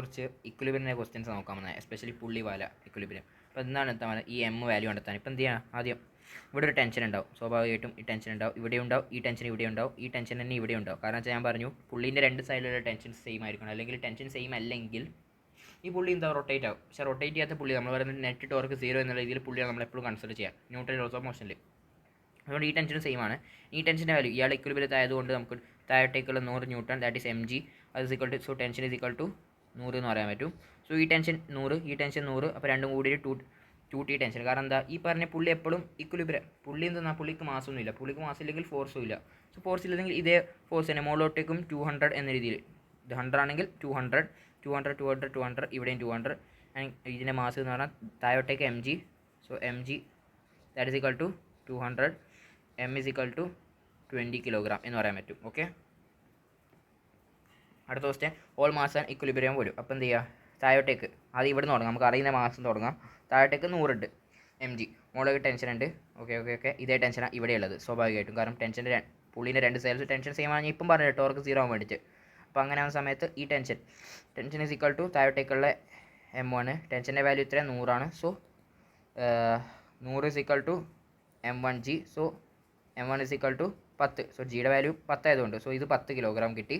കുറച്ച് ഇക്വിലിബ്രിയത്തിൻ്റെ ക്വസ്റ്റ്യൻസ് നോക്കാൻ വന്നത്, എസ്പെഷ്യലി പുള്ളി വാല ഇക്വിലിബ്രിയം. അപ്പോൾ എന്താണ് എത്താൻ ഈ എം വാല്യൂ കണ്ടെത്താൻ. ഇപ്പോൾ എന്ത് ചെയ്യാം, ആദ്യം ഇവിടെ ഒരു ടെൻഷൻ ഉണ്ടാവും, സ്വാഭാവികമായിട്ടും ഈ ടെൻഷൻ ഉണ്ടാവും, ഇവിടെ ഉണ്ടാവും, ഈ ടെൻഷൻ ഇവിടെ ഉണ്ടാവും, ഈ ടെൻഷൻ തന്നെ ഇവിടെ ഉണ്ടാവും. കാരണം വെച്ചാൽ ഞാൻ പറഞ്ഞു പുള്ളീൻ്റെ രണ്ട് സൈഡിലുള്ള ടെൻഷൻ സെയിം ആയിരിക്കണം, അല്ലെങ്കിൽ ടെൻഷൻ സെയിം അല്ലെങ്കിൽ ഈ പുള്ളി എന്താ റൊട്ടേറ്റ് ആവും. പക്ഷേ റൊട്ടേറ്റ് ചെയ്യാത്ത പുള്ളി നമ്മൾ പറയുന്നത് നെറ്റ് ടോർക്ക് 0 എന്നുള്ള രീതിയിൽ പുള്ളിയാണ് നമ്മൾ എപ്പോഴും കൺസിഡർ ചെയ്യാം ന്യൂട്രൽ ലോസ് ഓഫ് മോഷനിൽ. അതുകൊണ്ട് ഈ ടെൻഷനും സെയിം ആണ്. ഈ ടെൻഷൻ്റെ വാല്യൂ ഇയാൾ ഇക്വിലിബ്രിയത്തിൽ ആയതുകൊണ്ട് നമുക്ക് താഴോട്ടേക്കുള്ള 100 ന്യൂട്ടൺ, ദാറ്റ് ഈസ് mg, അത് equal to, so tension is equal to 100 എന്ന് പറയാൻ പറ്റും. സോ ഈ ടെൻഷൻ 100, ഈ ടെൻഷൻ 100, അപ്പോൾ രണ്ടും കൂടി 2t ടെൻഷൻ. കാരണം എന്താ, ഈ പറഞ്ഞ പുള്ളി എപ്പോഴും ഇക്വിലിബ്രിയം. പുള്ളി എന്താ, പുള്ളിക്ക് മാസമൊന്നും ഇല്ല, പുള്ളിക്ക് മാസം ഇല്ലെങ്കിൽ ഫോഴ്സും ഇല്ല. സോ ഫോഴ്സ് ഇല്ലെങ്കിൽ ഇതേ ഫോഴ്സ് തന്നെ മുകളിലോട്ടേക്കും 200 എന്ന രീതിയിൽ, ഇത് 100 ആണെങ്കിൽ 200, 200, 200, 200, ഇവിടെയും 200. ഇതിൻ്റെ മാസ് എന്ന് പറഞ്ഞാൽ താഴോട്ടേക്ക് mg, so mg that is equal to 200, m is equal to 20 kilogram എന്ന് പറയാൻ പറ്റും. ഓക്കെ, അടുത്ത question all mass and equilibrium വരും. അപ്പോൾ എന്ത് ചെയ്യുക, താഴോട്ടേക്ക് അത് ഇവിടെ നിന്ന് തുടങ്ങാം, നമുക്ക് അറിയുന്ന മാസം തുടങ്ങാം. താഴോട്ടേക്ക് 100 ഉണ്ട് mg, മുകളിലേക്ക് ടെൻഷൻ ഉണ്ട്. ഓക്കെ ഓക്കെ ഓക്കെ, ഇതേ ടെൻഷനാണ് ഇവിടെ ഉള്ളത് സ്വാഭാവികമായിട്ടും, കാരണം ടെൻഷൻ്റെ പുള്ളിൻ്റെ രണ്ട് സൈഡ്സ് ടെൻഷൻ സെയിം ആണ്. ഇപ്പം പറഞ്ഞു ടോർക്ക് 0 ആകാൻ വേണ്ടിയിട്ട്. അപ്പോൾ അങ്ങനെ ആവുന്ന സമയത്ത് ഈ ടെൻഷൻ ഈസ് ഈക്വൽ ടു താഴോട്ടേക്കുള്ള m1, ടെൻഷൻ്റെ വാല്യൂ ഇത്രയും 100 ആണ്. So 100 is equal to m1g, so m1 is equal to 10. So ജിയുടെ വാല്യൂ 10 ആയതുകൊണ്ട് സോ ഇത് 10 കിലോഗ്രാം കിട്ടി.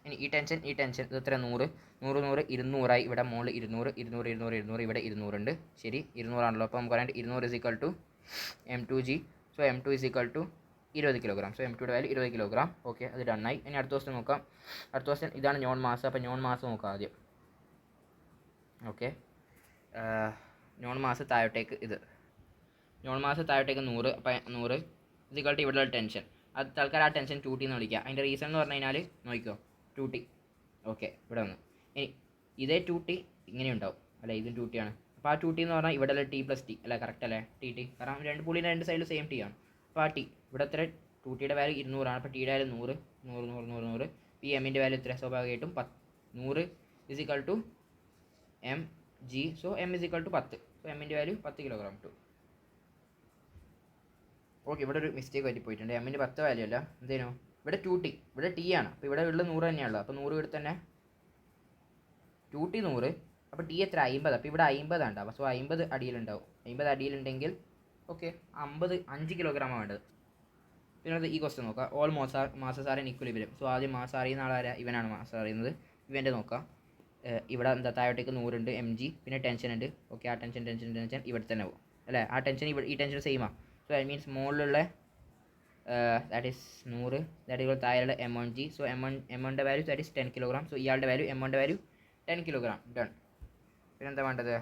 ഇനി ഈ ടെൻഷൻ ഇത് എത്ര 100, 100, 100, 200 ആയി. ഇവിടെ മുകളിൽ 200, 200, 200, 200, ഇവിടെ 200 ഉണ്ട്. ശരി, 200 ആണല്ലോ. അപ്പോൾ നമുക്ക് പറയാൻ 200 is equal to m2g, so m2 is equal to 20 kilogram. So m2യുടെ വാല്യൂ 20 കിലോഗ്രാം. ഓക്കെ, അത് ഡണ്ണായി. ഇനി അടുത്ത ക്വസ്റ്റ്യൻ നോക്കാം. അടുത്ത ക്വസ്റ്റ്യൻ ഇതാണ് നോൺ മാസ്. അപ്പോൾ നോൺ മാസ് നോക്കാം ആദ്യം. ഓക്കെ, നോൺ മാസ് താഴോട്ടേക്ക്, ഇത് നോൺ മാസ് താഴോട്ടേക്ക് 100. അപ്പോൾ 100 ഇത് ഇക്വൽ ടു ഇവിടെയുള്ള ടെൻഷൻ. അത് തൽക്കാലം ആ ടെൻഷൻ 2t എന്ന് വിളിക്കുക. അതിൻ്റെ റീസൺ എന്ന് പറഞ്ഞു കഴിഞ്ഞാൽ നോക്കിക്കോ, 2t. ഓക്കെ, ഇവിടെ വന്നു. ഇനി ഇതേ 2t ഇങ്ങനെ ഉണ്ടാവും അല്ലേ, ഇതും 2t ആണ്. അപ്പോൾ ആ 2t എന്ന് പറഞ്ഞാൽ ഇവിടെ t പ്ലസ് t അല്ലേ, കറക്റ്റ് അല്ലേ, ടി. കാരണം രണ്ട് പുള്ളിൻ്റെ രണ്ട് സൈഡിൽ സെയിം t ആണ്. അപ്പോൾ ആ t ഇവിടെ എത്ര, 2tയുടെ വാല്യൂ 200 ആണ്. അപ്പോൾ ടിയുടെ വാല്യൂ 100, 100, 100, 100, 100. ഈ എമ്മിൻ്റെ വാല്യൂ എത്ര, സ്വാഭാവികമായിട്ടും 100 is equal to mg, so m is equal to 10. So എമ്മിൻ്റെ വാല്യൂ 10 കിലോഗ്രാം ടു. ഓക്കെ, ഇവിടെ ഒരു മിസ്റ്റേക്ക് പറ്റിപ്പോയിട്ടുണ്ട്. എമ്മിൻ്റെ 10 വാല്യൂ അല്ല, എന്തേനു ഇവിടെ 2t, ഇവിടെ t ആണ്. അപ്പോൾ ഇവിടെ ഉള്ള 100 തന്നെയാണല്ലോ. അപ്പോൾ 100 ഇവിടെ തന്നെ 2t 100. അപ്പോൾ t എത്ര, 50. അപ്പോൾ ഇവിടെ 50 ഉണ്ടാവും. സോ 50 അടിയിലുണ്ടാവും. 50 അടിയിലുണ്ടെങ്കിൽ ഓക്കെ 5 കിലോഗ്രാമാണ് വേണ്ടത്. പിന്നെ ഈ ക്വസ്റ്റ്യൻ നോക്കാം. All masses are in equilibrium. So ആദ്യം മാസ് അറിയുന്ന ആളാരാ, ഇവനാണ് മാസ് അറിയുന്നത്. ഇവൻ്റെ നോക്കാം. ഇവിടെ എന്താ താഴോട്ടേക്ക് 100 ഉണ്ട് mg, പിന്നെ ടെൻഷൻ ഉണ്ട്. ഓക്കെ, ആ ടെൻഷൻ ഇവിടെ തന്നെ പോകും അല്ലേ. ആ ടെൻഷൻ ഈ ടെൻഷൻ സെയിമാണ്. സോ ദാറ്റ് മീൻസ് മുകളിലുള്ള ദാറ്റ് ഈസ് 100, ദാറ്റ് ഈക്വൽ താഴെയുള്ള m1g. സോ m1ൻ്റെ value that is 10 kilogram. So ഇയാളുടെ വാല്യൂ m1ൻ്റെ വാല്യൂ 10 കിലോഗ്രാം. ഡൺ. പിന്നെ എന്താ വേണ്ടത്,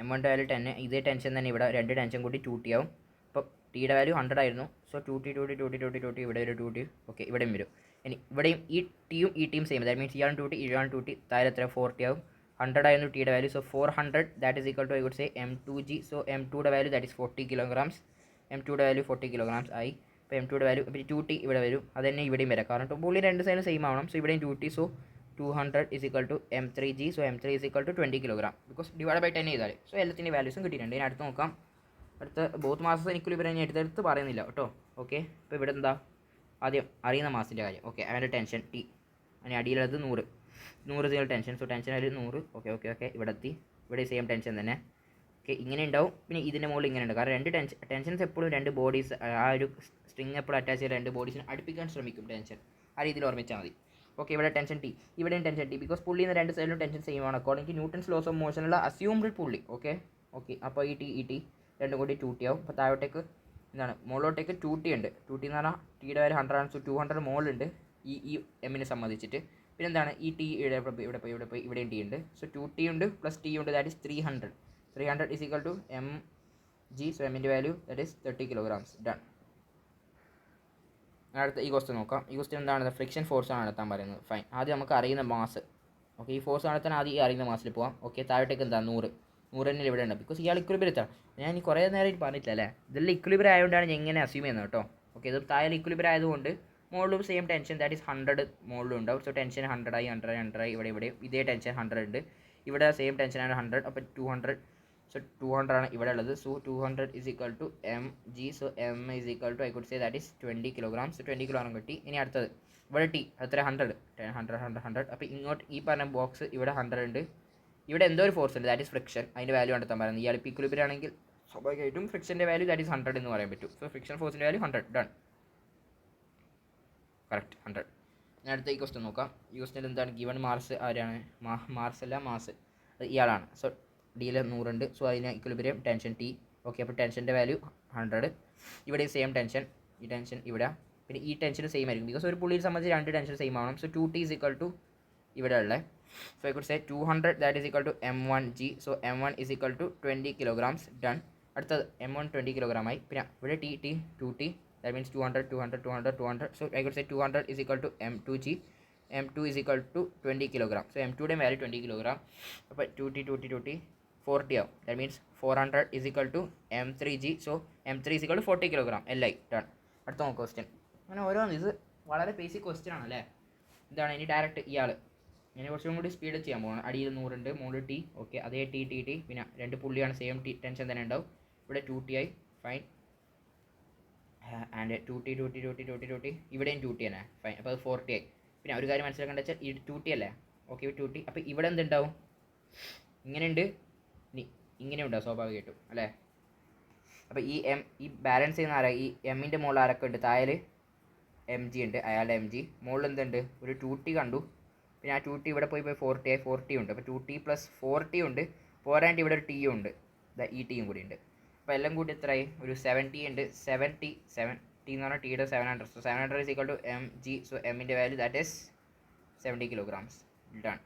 m1ൻ്റെ വാല്യൂ 10. ഇതേ ടെൻഷൻ തന്നെ ഇവിടെ രണ്ട് ടെൻഷൻ കൂടി 2t ആവും. അപ്പോൾ ടിയുടെ വാല്യൂ 100 ആയിരുന്നു. So 2t, 2t, 2t, 2t, 2t, ഇവിടെ ഒരു 2t. ഓക്കെ, ഇവിടെയും വരും. ഇനി ഇവിടെയും ഈ ടിയും ഈ ടിയും സെയിം, ദാറ്റ് മീൻസ് ഇയാളും 2t, ഇയാളും 2t. താഴെ എത്ര 4t ആവും. 100 ആയിരുന്നു ടിയുടെ value. So 400 that is equal to I would say m2g. So m2യുടെ വാല്യൂ ദാറ്റ് ഈസ് 40 കിലോഗ്രാംസ്. m2യുടെ വാല്യൂ 40 കിലോഗ്രാംസ് ആയി. അപ്പോൾ m2യുടെ വാല്യൂ, അപ്പോൾ 2t ഇവിടെ വരും. അത് തന്നെ ഇവിടെയും വരാം, കാരണം പുള്ളി രണ്ട് സൈഡും സെയിം ആവണം. സോ ഇവിടെയും 2t. So 200 is equal to m3g. So m3 is equal to 20 kilogram, because divide by 10 ചെയ്താൽ. സോ എല്ലാത്തിൻ്റെ വാല്യൂസും കിട്ടിയിട്ടുണ്ട്. ഇനി അടുത്ത് നോക്കാം. അടുത്ത ബോത്ത് മാസസ് ഇക്വിലിബ്രിയം എടുത്തെടുത്ത് പറയുന്നില്ല കേട്ടോ. ഓക്കെ, ഇപ്പോൾ ഇവിടെ എന്താ ആദ്യം അറിയുന്ന മാസിൻ്റെ കാര്യം. ഓക്കെ, അവൻ്റെ ടെൻഷൻ t, അതിന് അടിയിലുള്ളത് 100 സീറോ ടെൻഷൻ. സോ ടെൻഷൻ ഒരു 100. ഓക്കെ ഓക്കെ ഓക്കെ, ഇവിടെ എത്തി. ഇവിടെ സെയിം ടെൻഷൻ തന്നെ. ഓക്കെ, ഇങ്ങനെ ഉണ്ടാവും. പിന്നെ ഇതിൻ്റെ മുകളിൽ ഇങ്ങനെ ഉണ്ട്, കാരണം രണ്ട് ടെൻഷൻസ് എപ്പോഴും രണ്ട് ബോഡീസ്, ആ ഒരു സ്ട്രിങ് എപ്പോഴും അറ്റാച്ച് ചെയ്ത് രണ്ട് ബോഡീസിനെ അടുപ്പിക്കാൻ ശ്രമിക്കും ടെൻഷൻ. ആ രീതിയിൽ ഓർമ്മിച്ചാൽ മതി. ഓക്കെ, ഇവിടെ ടെൻഷൻ t, ഇവിടെയും ടെൻഷൻ t, ബിക്കോസ് പുള്ളിന്ന് രണ്ട് സൈഡിലും ടെൻഷൻ സെയിം ആണ് according to Newton's laws of മോഷനുള്ള അസ്യൂംഡ് പുള്ളി. ഓക്കെ ഓക്കെ, അപ്പോൾ ഈ t രണ്ടും കൂടി 2t ആവും. അപ്പോൾ താഴോട്ടേക്ക് എന്താണ്, മുകളിലോട്ടേക്ക് 2t ഉണ്ട്. 2t എന്ന് പറഞ്ഞാൽ ടിയുടെ വാല്യൂ 100 ആണ്. സോ 200 മുകളിലുണ്ട് ഈ എമ്മിനെ സംബന്ധിച്ചിട്ട്. പിന്നെ എന്താണ്, ഈ ടി ഇവിടെ പോയി ഇവിടെയും ടി ഉണ്ട്. സോ 2t ഉണ്ട് പ്ലസ് ടി ഉണ്ട്, that is 300. 300 is equal to mg. So എമ്മിൻ്റെ value that is 30 kilograms. Done. അടുത്ത ഈ ക്വസ്റ്റ്യൻ നോക്കാം. ഈ ക്വസ്റ്റ്യൻ എന്താണ്, ഫ്രിക്ഷൻ ഫോഴ്സ് ആണ് നടത്താൻ പറയുന്നത്. ഫൈൻ, ആദ്യം നമുക്ക് അറിയുന്ന മാസ്. ഓക്കെ, ഈ ഫോഴ്സ് നടത്താൻ ആദ്യം ഈ അറിയുന്ന മാസിൽ പോകാം. ഓക്കെ, താഴോട്ടേക്ക് എന്താ 100 തന്നെ ഇവിടെ ഉണ്ട്, ബിക്കോസ് ഇയാൾ ഇക്വിലിബ്രിയത്താണ്. ഞാൻ ഇനി കുറേ നേരം പറഞ്ഞിട്ടില്ല അല്ലേ, ഇതെല്ലാം ഇക്വിലിബ്രിയം ആയതുകൊണ്ടാണ് ഞാൻ ഇങ്ങനെ അസ്യൂം ചെയ്യുന്നത് കേട്ടോ. ഓക്കെ, ഇത് താഴെ ഇക്വിലിബ്രിയം ആയതുകൊണ്ട് മുകളിലും സെയിം ടെൻഷൻ ദാറ്റ് ഈസ് 100 മുകളിലും ഉണ്ടാവും. സോ ടെൻഷൻ 100 ആയി. ഇവിടെ ഇതേ ടെൻഷൻ 100 ഉണ്ട്. ഇവിടെ സെയിം ടെൻഷനാണ് 100. അപ്പോൾ 200. സോ 200 ആണ് ഇവിടെ ഉള്ളത്. So 200 is equal to mg. So m is equal to I could say that is 20 kilogram. So 20 kilogram കിട്ടി. ഇനി അടുത്തത് ഇവിടെ ടി എത്ര 100 100. അപ്പോൾ ഇങ്ങോട്ട് ഈ പറഞ്ഞ ബോക്സ് ഇവിടെ 100 ഉണ്ട്. ഇവിടെ എന്തോ ഒരു ഫോഴ്സ് ഉണ്ട്, ദാറ്റ് ഈസ് ഫ്രിക്ഷൻ. അതിൻ്റെ വാല്യൂ കണ്ടെത്താൻ പറയുന്നത്. ഇയാൾ ഇപ്പോൾ ഇക്വിലിബ്രിയം ആണെങ്കിൽ സ്വാഭാവികമായിട്ടും ഫ്രിക്ഷൻ്റെ വാല്യൂ ദാറ്റ് ഈസ് 100 എന്ന് പറയാൻ പറ്റും. സോ ഫ്രിക്ഷൻ ഫോഴ്സിൻ്റെ വാല്യൂ 100. ഡൺ. കറക്റ്റ് 100. ഞാൻ അടുത്ത ഈ ക്വസ്റ്റ്യൻ നോക്കാം. ഈ ക്വസ്റ്റ്യൻ എന്താണ്? ഗിവൺ മാർസ് ആരാണ്? മാർസ് അല്ല, മാസ് ഇയാളാണ്. സോ ഡിയിൽ 100 ഉണ്ട്. സോ അതിന് ഇക്വിലിബ്രിയം ടെൻഷൻ ടി. ഓക്കെ, അപ്പോൾ ടെൻഷൻ്റെ വാല്യൂ 100. ഇവിടെ സെയിം ടെൻഷൻ, ഈ ടെൻഷൻ ഇവിടെ, പിന്നെ ഈ ടെൻഷൻ സെയിം ആയിരിക്കും. ബിക്കോസ് ഒരു പുള്ളിയെ സംബന്ധിച്ച് രണ്ട് ടെൻഷൻ സെയിം ആവണം. So 2t is equal to ഇവിടെ ഉള്ളത്. So I could say 200 that is equal to m1g. So m1 is equal to 20 kilograms. Done. അടുത്തത് m1 20 kg ആയി. പിന്നെ ഇവിടെ T 2t, that means 200. So I could say 200 is equal to m2g. m2 is equal to 20 kg. So m2 യുടെ value 20 kg. അപ്പോൾ 2t 40 ആവും. That means 400 is equal to m3g. So m3 is equal to 40 kg. li. Done. അടുത്ത നോക്കാം question. അങ്ങനെ ഓരോന്ന് ഇത് വളരെ basic question ആണല്ലേ. ഇതാണ് ഇനി ഡയറക്റ്റ് ഇയാൾ ഞാൻ കുറച്ചും കൂടി സ്പീഡ് ചെയ്യാൻ പോകുന്നത്. അടിയിൽ 100 ഉണ്ട്, 3 ടി. ഓക്കെ, അതേ ടി. പിന്നെ രണ്ട് പുള്ളിയാണ്, സെയിം ടി ടെൻഷൻ തന്നെ ഉണ്ടാവും. ഇവിടെ 2t ആയി. ഫൈൻ. ആൻഡ് 2t ഇവിടെയും 2t തന്നെ. ഫൈൻ. അപ്പോൾ അത് 40 ആയി. പിന്നെ ഒരു കാര്യം മനസ്സിലാക്കേണ്ട വെച്ചാൽ ഈ 2t അല്ലേ. Okay, 2t. അപ്പോൾ ഇവിടെ എന്തുണ്ടാവും? ഇങ്ങനെയുണ്ട്, ഇങ്ങനെ ഉണ്ടാവും സ്വാഭാവികമായിട്ടും അല്ലേ. അപ്പോൾ ഈ ബാലൻസ് ചെയ്യുന്ന ആരാ? ഈ എമ്മിൻ്റെ മുകളിൽ ആരൊക്കെ ഉണ്ട്? താഴെ mg ഉണ്ട്, അയാളുടെ mg. മുകളിൽ എന്തുണ്ട്? ഒരു 2t കണ്ടു. പിന്നെ ആ 2t ഇവിടെ പോയി 40 ആയി. 40 ഉണ്ട്. അപ്പോൾ 2t + 40 ഉണ്ട്. പോരാണ്ട് ഇവിടെ ഒരു ടി ഉണ്ട്, ഈ ടിയും കൂടി ഉണ്ട്. അപ്പോൾ എല്ലാം കൂടി എത്രയായി? ഒരു 70 ഉണ്ട്. 7t എന്ന് പറഞ്ഞാൽ ടിയുടെ 700. So 700 is equal to mg. So എമ്മിൻ്റെ value that is 70 kilograms. Done.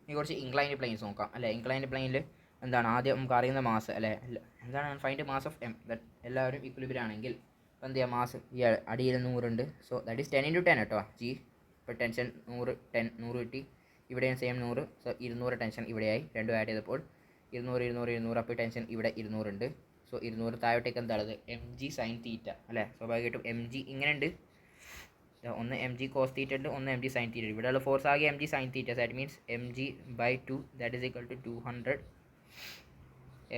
ഇനി കുറച്ച് ഇൻക്ലൈൻഡ് പ്ലെയിൻസ് നോക്കാം അല്ലേ. ഇൻക്ലൈൻഡ് പ്ലെയിനിൽ എന്താണ് ആദ്യം നമുക്ക് അറിയുന്ന മാസ് അല്ലേ. എന്താണ്? Find mass of M. That എല്ലാവരും ഇക്വിലിബ്രിയം ആണെങ്കിൽ അപ്പോൾ എന്ത് ചെയ്യുക? മാസ് ഈ അടിയിൽ 100 ഉണ്ട്. സോ ദാറ്റ് ഈസ് 10 × 10 കേട്ടോ ജി. ഇപ്പോൾ ടെൻഷൻ 100 കിട്ടി. ഇവിടെയും സെയിം 100. So 200 tension ഇവിടെയായി. രണ്ടും ആഡ് ചെയ്തപ്പോൾ 200. അപ്പോൾ ടെൻഷൻ ഇവിടെ 200 ഉണ്ട്. സോ 200 താഴോട്ടേക്ക് എന്താണത്? mg sin തീറ്റ അല്ലേ. സ്വാഭാവികമായിട്ടും mg ഇങ്ങനെ ഉണ്ട്. ഒന്ന് mg cos തീറ്റ ഉണ്ട്, ഒന്ന് mg sin തീറ്റ. ഇവിടെയുള്ള ഫോഴ്സ് ആകെ mg sin theta. That means mg/2 that is equal to 200.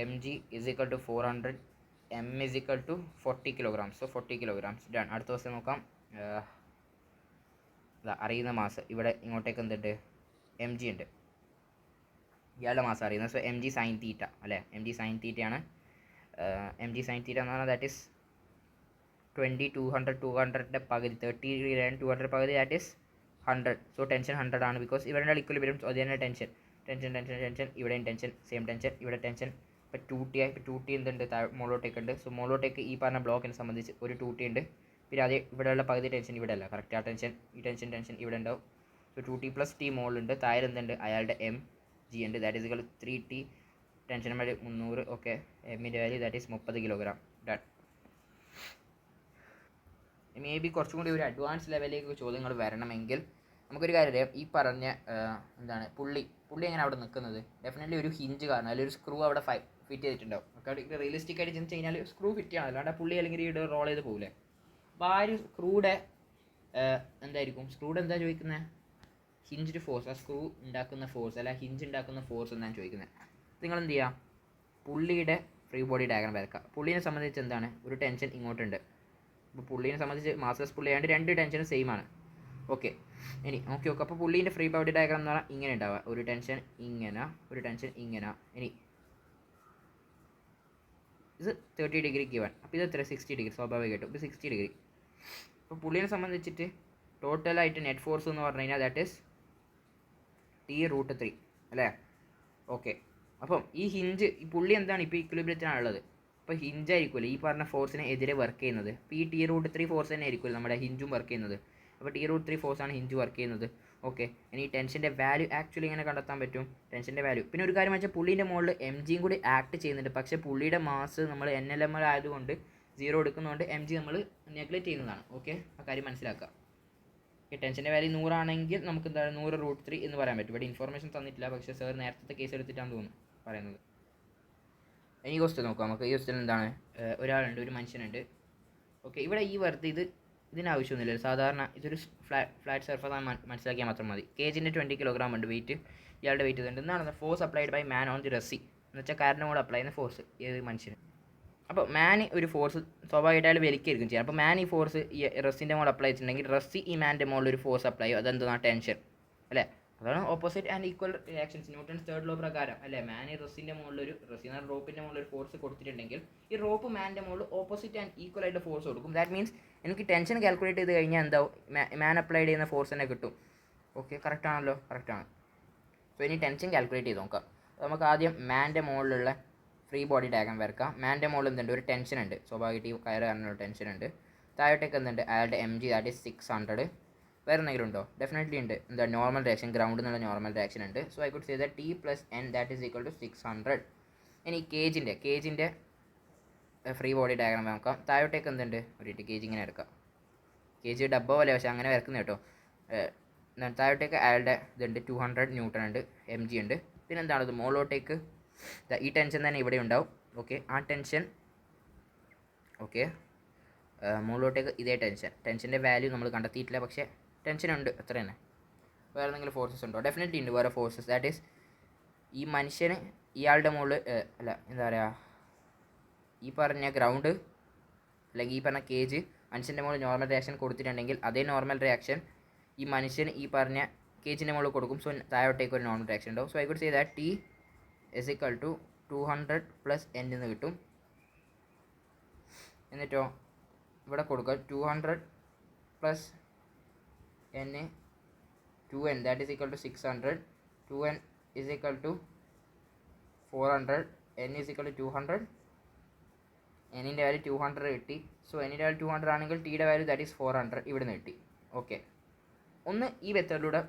mg is equal to 400. m is equal to 40 kilograms. So 40 kilograms. Done. അടുത്ത ദിവസം നോക്കാം. അറിയുന്ന മാസ് ഇവിടെ ഇങ്ങോട്ടേക്ക് എന്തുണ്ട്? mg ഉണ്ട്. ഇയാളുടെ മാസം അറിയുന്നത്. സോ mg sin തീറ്റ അല്ലേ. mg sin തീറ്റയാണ്. mg sin തീറ്റ എന്ന് പറഞ്ഞാൽ ദാറ്റ് ഈസ് 20 200 പകുതി 30 200 പകുതി ദാറ്റ് ഈസ് 100. സോ ടെൻഷൻ 100 ആണ്. ബിക്കോസ് ഇവിടെ ഇക്വിലിബ്രിയം അത് തന്നെ ടെൻഷൻ ഇവിടെയും ടെൻഷൻ, സെയിം ടെൻഷൻ ഇവിടെ ടെൻഷൻ. ഇപ്പോൾ 2t ആയി. ഇപ്പോൾ 2t എന്തുണ്ട്? മുകളിലോട്ടേക്ക് ഉണ്ട്. സോ മുകളിലോട്ടേക്ക് ഈ പറഞ്ഞ ബ്ലോക്കിനെ സംബന്ധിച്ച് ഒരു 2t ഉണ്ട്. പിന്നെ അതേ ഇവിടെയുള്ള പകുതി ടെൻഷൻ ഇവിടെ അല്ല. കറക്റ്റ് ആ ടെൻഷൻ ഈ ടെൻഷൻ ഇവിടെ ഉണ്ടാവും. സോ 2t + t മുകളിലുണ്ട്. താഴെ എന്തുണ്ട്? അയാളുടെ mg ഉണ്ട്. That is 3t. Tension value 300. Okay, എമ്മിൻ്റെ value that is 30 kg. Done. Maybe കുറച്ചും കൂടി ഒരു അഡ്വാൻസ് ലെവലിലേക്ക് ചോദ്യങ്ങൾ വരണമെങ്കിൽ നമുക്കൊരു കാര്യം അറിയാം. ഈ പറഞ്ഞ എന്താണ് പുള്ളി എങ്ങനെ അവിടെ നിൽക്കുന്നത്? ഡെഫിനറ്റ്ലി ഒരു ഹിഞ്ച് കാരണം അല്ലെങ്കിൽ ഒരു സ്ക്രൂ അവിടെ ഫിറ്റ് ചെയ്തിട്ടുണ്ടാവും. ഒക്കെ റിയലിസ്റ്റിക് ആയിട്ട് ചെന്ന് കഴിഞ്ഞാൽ സ്ക്രൂ ഫിറ്റ് ചെയ്യണം, അല്ലാണ്ട് പുള്ളി അല്ലെങ്കിൽ ഈ റോൾ ചെയ്ത് പോകില്ലേ. അപ്പോൾ ആ ഒരു സ്ക്രൂയുടെ എന്തായിരിക്കും? സ്ക്രൂയുടെ എന്താ ചോദിക്കുന്നത്? Hinge force. ആ സ്ക്രൂ ഉണ്ടാക്കുന്ന ഫോഴ്സ് അല്ല ഹിഞ്ച് ഉണ്ടാക്കുന്ന ഫോഴ്സ് എന്നാണ് ചോദിക്കുന്നത്. നിങ്ങൾ എന്ത് ചെയ്യുക? പുള്ളിയുടെ ഫ്രീ ബോഡി ഡയഗ്രാം വരക്കുക. പുള്ളിനെ സംബന്ധിച്ച് എന്താണ്? ഒരു ടെൻഷൻ ഇങ്ങോട്ടുണ്ട്. അപ്പോൾ പുള്ളീനെ സംബന്ധിച്ച് മാസ്ലെസ് പുള്ളി ആയതുകൊണ്ട് രണ്ട് ടെൻഷനും സെയിം ആണ്. ഓക്കെ, ഇനി നോക്കി നോക്കുക. അപ്പോൾ പുള്ളീൻ്റെ ഫ്രീ ബോഡി ഡയഗ്രാം എന്ന് പറഞ്ഞാൽ ഇങ്ങനെ ഉണ്ടാവുക. ഒരു ടെൻഷൻ ഇങ്ങനെ, ഒരു ടെൻഷൻ ഇങ്ങനെ. ഇനി ഇത് 30 ഡിഗ്രി ഗിവൺ. അപ്പോൾ ഇത് എത്ര? 60 ഡിഗ്രി. സ്വാഭാവികമായിട്ടും ഇത് 60 ഡിഗ്രി. അപ്പോൾ പുള്ളീനെ സംബന്ധിച്ചിട്ട് ടോട്ടലായിട്ട് നെറ്റ് ഫോഴ്സ് എന്ന് പറഞ്ഞു കഴിഞ്ഞാൽ ദാറ്റ് ഈസ് T√3 അല്ലേ. ഓക്കെ, അപ്പം ഈ ഹിഞ്ച് ഈ പുള്ളി എന്താണ്? ഇപ്പോൾ ഇക്വിലിബ്രിയത്തിനാണുള്ളത്. അപ്പോൾ ഹിഞ്ചായിരിക്കുമല്ലോ ഈ പറഞ്ഞ ഫോഴ്സിനെ എതിരെ വർക്ക് ചെയ്യുന്നത്. അപ്പോൾ ഈ T√3 ഫോഴ്സ് തന്നെ ആയിരിക്കുമല്ലോ നമ്മുടെ ഹിഞ്ചും വർക്ക് ചെയ്യുന്നത്. അപ്പോൾ T√3 ഫോഴ്സാണ് ഹിഞ്ച് വർക്ക് ചെയ്യുന്നത്. ഓക്കെ, ഇനി ഈ ടെൻഷൻ്റെ വാല്യൂ ആക്ച്വലി ഇങ്ങനെ കണ്ടെത്താൻ പറ്റും. ടെൻഷൻ്റെ വാല്യൂ പിന്നെ ഒരു കാര്യം വെച്ചാൽ പുള്ളീൻ്റെ മുകളിൽ mg കൂടി ആക്ട് ചെയ്യുന്നുണ്ട്. പക്ഷേ പുള്ളിയുടെ മാസ് നമ്മൾ NLML ആയതുകൊണ്ട് 0 എടുക്കുന്നതുകൊണ്ട് mg നമ്മൾ നെഗ്ലക്റ്റ് ചെയ്യുന്നതാണ്. ഓക്കെ, ആ കാര്യം മനസ്സിലാക്കുക. ഈ ടെൻഷൻ്റെ വാല്യൂ 100 ആണെങ്കിൽ നമുക്ക് എന്താണ് 100√3 എന്ന് പറയാൻ പറ്റും. ഇവിടെ ഇൻഫോർമേഷൻ തന്നിട്ടില്ല, പക്ഷേ സാർ നേരത്തെ കേസ് എടുത്തിട്ടാണ് തോന്നുന്നു പറയുന്നത്. ഇനി ക്വസ്റ്റ്യൻ നോക്കാം നമുക്ക്. ഈ ക്വസ്റ്റ്യൻ എന്താണ്? ഒരാളുണ്ട്, ഒരു മനുഷ്യനുണ്ട്. ഓക്കെ, ഇവിടെ ഈ വെറുതെ ഇതിനാവശ്യമൊന്നുമില്ല. സാധാരണ ഇതൊരു ഫ്ലാറ്റ് സർഫസ് മനസ്സിലാക്കിയാൽ മാത്രം മതി. കേജിൻ്റെ 20 kg ഉണ്ട് വെയിറ്റ്. ഇയാളുടെ വെയിറ്റ് ഇതുണ്ട്. എന്താണ്? Force applied by man on the rest എന്ന് വെച്ചാൽ കാരൻ്റെ മോൾ അപ്ലൈ ചെയ്യുന്ന ഫോഴ്സ് ഏത് മനുഷ്യന്. അപ്പോൾ മാൻ ഒരു ഫോഴ്സ് സ്വാഭാവികമായിട്ട് അയാൾ വലിക്കായിരിക്കും ചെയ്യുക. അപ്പോൾ മാൻ ഈ ഫോഴ്സ് ഈ റസ്സിൻ്റെ മുകളിൽ അപ്ലൈ ചെയ്തിട്ടുണ്ടെങ്കിൽ റസ്സി ഈ മാൻ്റെ മുകളിൽ ഒരു ഫോഴ്സ് അപ്ലൈ ചെയ്യും. അതെന്താണ് ടെൻഷൻ അല്ലേ? അതാണ് opposite and equal reactions Newton's third law പ്രകാരം അല്ലേ? മാൻ റസ്സിൻ്റെ മുകളിൽ റസ്സിന് റോപ്പിൻ്റെ മുകളിൽ ഒരു ഫോഴ്സ് കൊടുത്തിട്ടുണ്ടെങ്കിൽ ഈ റോപ്പ് മാൻ്റെ മുകളിൽ ഓപ്പോസിറ്റ് ആൻഡ് ഈക്വൽ ആയിട്ട് ഫോഴ്സ് കൊടുക്കും. ദാറ്റ് മീൻസ് എനിക്ക് ടെൻഷൻ കാൽക്കുലേറ്റ് ചെയ്ത് കഴിഞ്ഞാൽ എന്താവും? മാൻ അപ്ലൈ ചെയ്യുന്ന ഫോഴ്സ് തന്നെ കിട്ടും. ഓക്കെ, കറക്റ്റ് ആണല്ലോ? കറക്റ്റാണ്. സോ ഇനി ടെൻഷൻ കാൽക്കുലേറ്റ് ചെയ്ത് നോക്കാം. നമുക്ക് ആദ്യം മാൻ്റെ മുകളിലുള്ള ഫ്രീ ബോഡി ഡയഗ്രം വരക്കാം. മാൻ്റെ മുകളിൽ എന്തുണ്ട്? ഒരു ടെൻഷൻ ഉണ്ട്. സ്വാഭാവികമായിട്ട് ഈ കയറ് കാരണമുള്ള ടെൻഷൻ ഉണ്ട്. താഴോട്ടേക്ക് എന്തുണ്ട്? അയാളുടെ mg ദാറ്റ് ഈസ് 600. വേറെ എന്തെങ്കിലും ഉണ്ടോ? ഡെഫിനറ്റ്ലി ഉണ്ട്. എന്താ? നോർമൽ റിയാക്ഷൻ, ഗ്രൗണ്ടിൽ നിന്നുള്ള നോർമൽ റിയാക്ഷൻ ഉണ്ട്. So I could say that T + N that is equal to 600. ഇനി കേജിൻ്റെ ഫ്രീ ബോഡി ഡയഗ്രാം നോക്കാം. താഴോട്ടേക്ക് എന്തുണ്ട്? ഒരു കേജ് ഇങ്ങനെ എടുക്കാം. കേജ് ഡബ്ബ പോലെ, പക്ഷേ അങ്ങനെ വരക്കുന്നത് കേട്ടോ. താഴോട്ടേക്ക് അയാളുടെ ഇതുണ്ട് 200 ന്യൂട്ടൺ ഉണ്ട്, mg ഉണ്ട്. പിന്നെ എന്താണത്? മുകളിലോട്ടേക്ക് ഈ ടെൻഷൻ തന്നെ ഇവിടെ ഉണ്ടാവും. ഓക്കെ, ആ ടെൻഷൻ ഓക്കെ മുകളിലോട്ടേക്ക് ഇതേ ടെൻഷൻ്റെ വാല്യൂ നമ്മൾ കണ്ടെത്തിയിട്ടില്ല, പക്ഷേ ടെൻഷൻ ഉണ്ട്, അത്ര തന്നെ. വേറെ എന്തെങ്കിലും ഫോഴ്സസ് ഉണ്ടോ? ഡെഫിനറ്റ്ലി ഉണ്ട് വേറെ ഫോഴ്സസ്. ദാറ്റ് ഈസ് ഈ മനുഷ്യന് ഇയാളുടെ മുകളിൽ അല്ല, എന്താ പറയുക, ഈ പറഞ്ഞ ഗ്രൗണ്ട് അല്ലെങ്കിൽ ഈ പറഞ്ഞ കേജ് മനുഷ്യൻ്റെ മുകളിൽ നോർമൽ റിയാക്ഷൻ കൊടുത്തിട്ടുണ്ടെങ്കിൽ അതേ നോർമൽ റിയാക്ഷൻ ഈ മനുഷ്യൻ ഈ പറഞ്ഞ കേജിൻ്റെ മുകളിൽ കൊടുക്കും. സോ താഴോട്ടേക്ക് ഒരു നോർമൽ റിയാക്ഷൻ ഉണ്ടാവും. So I could say that T is equal to 200 + n എന്ന് കിട്ടും. എന്നിട്ടോ ഇവിടെ കൊടുക്കുക 200 + n 2n that is equal to 600. 2n is equal to 400. n is equal to 200. n-ൻ്റെ value 200 കിട്ടി. സോ n-ൻ്റെ വാല്യൂ 200 ആണെങ്കിൽ t-യുടെ വാല്യൂ ദാറ്റ് ഈസ് 400 ഇവിടെ നിന്ന് കിട്ടി. ഓക്കെ, ഒന്ന് ഈ മെത്തേഡിലൂടെ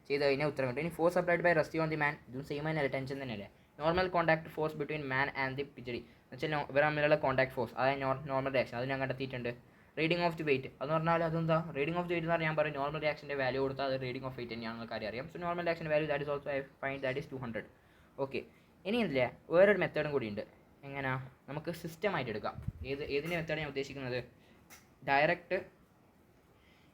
ചെയ്ത് കഴിഞ്ഞാൽ ഉത്തരം കിട്ടും. ഇനി force applied by rest on the man, ഇതും സെയിം തന്നെയല്ലേ, ടെൻഷൻ തന്നെയല്ലേ. Normal contact force between man and the പിച്ചടി എന്ന് വെച്ചാൽ ഇവർ തമ്മിലുള്ള കോൺടാക്ട് ഫോഴ്സ്, അതായത് നോർമൽ റിയാക്ഷൻ, അത് ഞാൻ കണ്ടെത്തിയിട്ടുണ്ട്. റീഡിംഗ് ഓഫ് ദി വെയിറ്റ് എന്ന് പറഞ്ഞാൽ അതെന്താ? റീഡിംഗ് ഓഫ് ദി വെയിറ്റ് എന്ന് പറഞ്ഞാൽ ഞാൻ പറയും നോർമൽ റിയാക്ഷൻ്റെ വാല്യൂ കൊടുത്താൽ അത് റീഡിംഗ് ഓഫ് വെയിറ്റ് തന്നെയാണെന്ന് കാര്യം അറിയാം. So normal reaction value that is also I find that is 200. Okay, ഇനി എന്തില്ല വേറൊരു മെത്തേഡും കൂടി ഉണ്ട്. എങ്ങനെയാ? നമുക്ക് സിസ്റ്റമായിട്ട് എടുക്കാം. ഏതിൻ്റെ മെത്തേഡ് ഞാൻ ഉദ്ദേശിക്കുന്നത്? ഡയറക്റ്റ്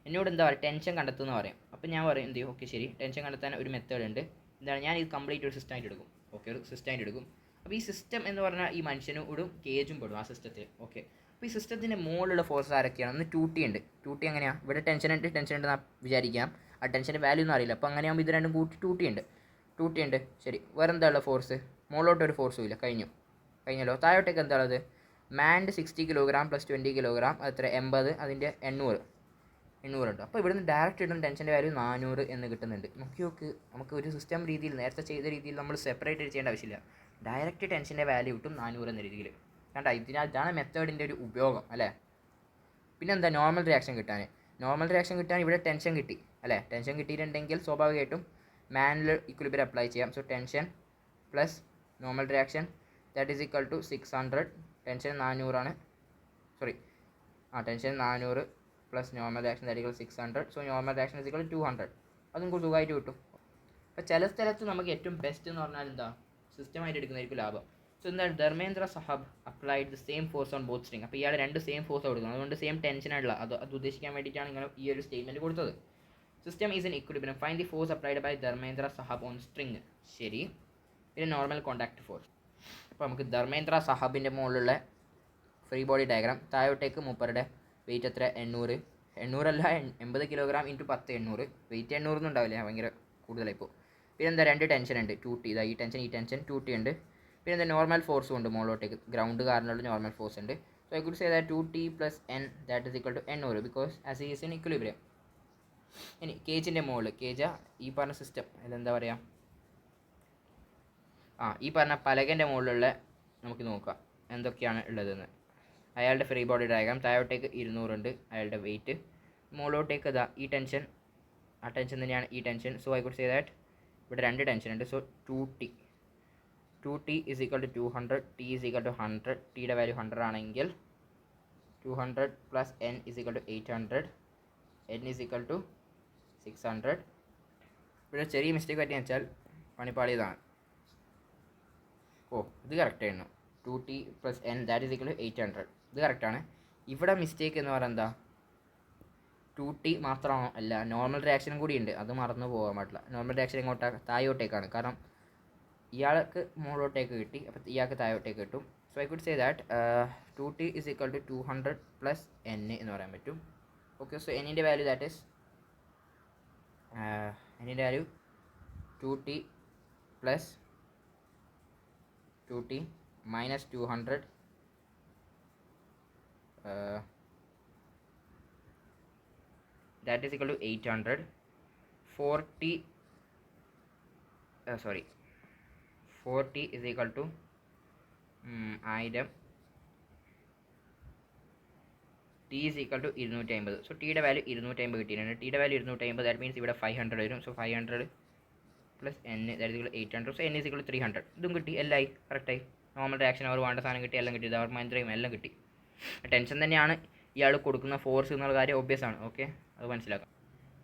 എന്നോട് എന്താ പറയുക, ടെൻഷൻ കണ്ടെത്തുമെന്ന് പറയും. അപ്പോൾ ഞാൻ പറയും എന്ത് ചെയ്യും? ഓക്കെ ശരി, ടെൻഷൻ കണ്ടെത്താൻ ഒരു മെത്തേഡ് ഉണ്ട്. എന്താണ്? ഞാൻ ഇത് കംപ്ലീറ്റ് ഒരു സിസ്റ്റമായിട്ട് എടുക്കും. ഓക്കെ, ഒരു സിസ്റ്റമായിട്ട് എടുക്കും. അപ്പോൾ ഈ സിസ്റ്റം എന്ന് പറഞ്ഞാൽ ഈ മനുഷ്യനും ഇടും കേജും പെടും ആ സിസ്റ്റത്തിൽ. ഓക്കെ, അപ്പോൾ ഈ സിസ്റ്റത്തിൻ്റെ മുകളിലുള്ള ഫോഴ്സ് ആരൊക്കെയാണ്? ഒന്ന് 2T ഉണ്ട്. 2T എങ്ങനെയാണ്? ഇവിടെ ടെൻഷൻ ഉണ്ടെന്ന് വിചാരിക്കാം. ആ ടെൻഷൻ്റെ വാല്യൂ ഒന്നും അറിയില്ല. അപ്പോൾ അങ്ങനെയാകുമ്പോൾ ഇത് രണ്ടും കൂട്ടി 2T ഉണ്ട്. ശരി, വേറെ എന്താ ഉള്ള ഫോഴ്സ്? മുകളിലോട്ട് ഒരു ഫോഴ്സും ഇല്ല. കഴിഞ്ഞല്ലോ. താഴോട്ടേക്ക് എന്താ ഉള്ളത്? മാൻ്റെ 60 കിലോഗ്രാം + 20 കിലോഗ്രാം അത്ര 80, അതിൻ്റെ 800 ഉണ്ട്. അപ്പോൾ ഇവിടുന്ന് ഡയറക്റ്റ് ഇടുന്ന ടെൻഷൻ്റെ വാല്യൂ 400 എന്ന് കിട്ടുന്നുണ്ട്. നോക്കി നമുക്ക് ഒരു സിസ്റ്റം രീതിയിൽ നേരത്തെ ചെയ്ത രീതിയിൽ നമ്മൾ സെപ്പറേറ്റ് ചെയ്യേണ്ട ആവശ്യമില്ല. ഡയറക്റ്റ് ടെൻഷൻ്റെ വാല്യൂ കിട്ടും 400 എന്ന രീതിയിൽ. കണ്ട, ഇതാണ് മെത്തേഡിൻ്റെ ഒരു ഉപയോഗം അല്ലേ. പിന്നെ എന്താ? നോർമൽ റിയാക്ഷൻ കിട്ടാൻ ഇവിടെ ടെൻഷൻ കിട്ടി അല്ലേ. ടെൻഷൻ കിട്ടിയിട്ടുണ്ടെങ്കിൽ സ്വാഭാവികമായിട്ടും മാനിൽ ഇക്വിലിബ്രിയം അപ്ലൈ ചെയ്യാം. So tension plus normal reaction that is equal to 600. Tension 400 ആണ്. Tension 400 plus normal reaction that equal 600. So normal reaction is equal 200. അതും കൂടി സുഖമായിട്ട് കിട്ടും. അപ്പോൾ ചില സ്ഥലത്ത് നമുക്ക് ഏറ്റവും ബെസ്റ്റ് എന്ന് പറഞ്ഞാൽ എന്താ? സിസ്റ്റമായിട്ട് എടുക്കുന്നതായിരിക്കും ലാഭം. സോ എന്താണ്? ധർമ്മേന്ദ്ര സഹാബ് applied the same force on both string. അപ്പോൾ ഇയാൾ രണ്ട് സെയിം ഫോഴ്സ് കൊടുക്കുന്നത്, അതുകൊണ്ട് സെയിം ടെൻഷനായിട്ടുള്ള അത് ഉദ്ദേശിക്കാൻ വേണ്ടിയിട്ടാണ് ഇങ്ങനെ ഈ ഒരു സ്റ്റേറ്റ്മെൻറ്റ് കൊടുത്തത്. System is in equilibrium, find the force applied by Dharmendra സഹാബ് ഓൺ സ്ട്രിങ്. ശരി, പിന്നെ നോർമൽ കോൺടാക്ട് ഫോഴ്സ്. അപ്പോൾ നമുക്ക് ധർമ്മേന്ദ്ര സഹാബിൻ്റെ മുകളിലുള്ള ഫ്രീ ബോഡി ഡയഗ്രാം. താഴോട്ടേക്ക് മൂപ്പരുടെ വെയിറ്റ് എത്ര? 800 അല്ല, 80 കിലോഗ്രാം × 10 800. വെയിറ്റ് 800 ഒന്നും ഉണ്ടാവില്ല, ഭയങ്കര കൂടുതലായിപ്പോൾ. പിന്നെ എന്താ? രണ്ട് ടെൻഷൻ ഉണ്ട്. 2T, ഇതാ ഈ ടെൻഷൻ 2T ഉണ്ട്. പിന്നെ എന്താ? നോർമൽ ഫോഴ്സും ഉണ്ട് മുകളിലോട്ടേക്ക്, ഗ്രൗണ്ട് കാരണമുള്ള നോർമൽ ഫോഴ്സ് ഉണ്ട്. So I could say that 2T + N that is equal to 800 because as is in equilibrium. ഇനി കേജിൻ്റെ മുകളിൽ, ഈ പറഞ്ഞ സിസ്റ്റം അതെന്താ പറയുക, ഈ പറഞ്ഞ പലകൻ്റെ മുകളിലുള്ള നമുക്ക് നോക്കാം എന്തൊക്കെയാണ് ഉള്ളതെന്ന്. അയാളുടെ ഫ്രീ ബോഡി ഡയഗ്രാം. താഴോട്ടേക്ക് 200 ഉണ്ട് അയാളുടെ വെയിറ്റ്. മുകളിലോട്ടേക്ക് ഇതാ ഈ ടെൻഷൻ, ആ ടെൻഷൻ തന്നെയാണ് ഈ tension. So I could say that ഇവിടെ രണ്ട് ടെൻഷൻ ഉണ്ട്. So 2T is equal to 200. T is equal to 100. ടിയുടെ വാല്യൂ 100 ആണെങ്കിൽ 200 + N is equal to 800. N is equal to 600. ഇവിടെ ചെറിയ മിസ്റ്റേക്ക് പറ്റിയെന്ന് വെച്ചാൽ പണിപ്പാളിയതാണ്. ഇത് കറക്റ്റായിരുന്നു. 2T + N that is equal to 800. ഇത് കറക്റ്റാണ്. ഇവിടെ മിസ്റ്റേക്ക് എന്ന് പറയുന്നത് എന്താ? 2T മാത്രമാണോ? അല്ല, നോർമൽ റിയാക്ഷനും കൂടി ഉണ്ട്, അത് മറന്നു പോകാൻ പാടില്ല. നോർമൽ റിയാക്ഷൻ താഴോട്ടേക്കാണ്, കാരണം ഇയാൾക്ക് മുകളിലോട്ടേക്ക് കിട്ടി, അപ്പോൾ ഇയാൾക്ക് താഴോട്ടേക്ക് കിട്ടും. So I could say that 2t is equal to 200 plus n എന്ന് പറയാൻ പറ്റും. ഓക്കെ, സോ എന്നിൻ്റെ വാല്യൂ ദാറ്റ് ഈസ് എന്നിൻ്റെ value 2t plus 2t minus 200 that is equal to 800. 4t is equal to 1000. t is equal to 250. So ടിയുടെ value 250 കിട്ടിയിട്ടുണ്ട്. ടിയുടെ value 250, that means ഇവിടെ 500 വരും. So 500 plus n that is 800. So n is equal to 300. ഇതും കിട്ടി, എല്ലാം ആയി, കറക്റ്റായി. നോർമൽ റിയാക്ഷൻ അവർ വേണ്ട സാധനം കിട്ടി, എല്ലാം കിട്ടി. അവർ മന്ത്രയും എല്ലാം കിട്ടി. ടെൻഷൻ തന്നെയാണ് ഇയാൾ കൊടുക്കുന്ന ഫോഴ്സ് എന്നുള്ള കാര്യം ഒബ്വിയസ് ആണ്. ഓക്കെ, അത് മനസ്സിലാക്കാം.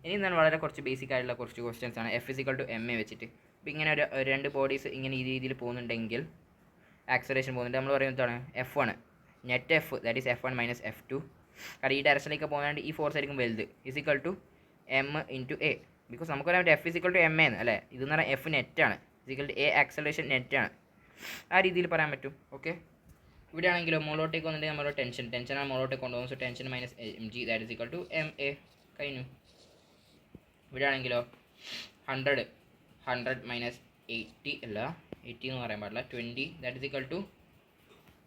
ഇനി എന്താണ് വളരെ കുറച്ച് ബേസിക് ആയിട്ടുള്ള കുറച്ച് ക്വസ്റ്റ്യൻസ് ആണ്. F is equal to ma വെച്ചിട്ട് ഇപ്പോൾ ഇങ്ങനെ ഒരു രണ്ട് ബോഡീസ് ഇങ്ങനെ ഈ രീതിയിൽ പോകുന്നുണ്ടെങ്കിൽ ആക്സലേഷൻ പോകുന്നുണ്ട്. നമ്മൾ പറയുന്നതാണ് F1 net F, that is F1 minus F2. കാരണം ഈ ഡയറക്ഷനിലേക്ക് പോകുന്നതുകൊണ്ട് ഈ ഫോഴ്സ് ആയിരിക്കും വലുത്. Is equal to m into a. Because നമുക്ക് പറയാൻ പറ്റും F is equal to ma എന്ന് അല്ലേ. ഇതെന്ന് പറഞ്ഞാൽ F നെറ്റാണ്, is equal to a acceleration നെറ്റാണ്. ആ രീതിയിൽ പറയാൻ പറ്റും. ഓക്കെ, ഇവിടെ ആണെങ്കിലോ മോളോട്ടേക്ക് വന്നിട്ടുണ്ടെങ്കിൽ നമ്മളോട് ടെൻഷനാണ് മോളോട്ടേക്ക് കൊണ്ടുപോകും. So tension minus mg that is equal to ma. കഴിഞ്ഞു. ഇവിടെ ആണെങ്കിലോ 100 മൈനസ് 80 അല്ല, 80 എന്ന് പറയാൻ പാടില്ല, 20 that is equal to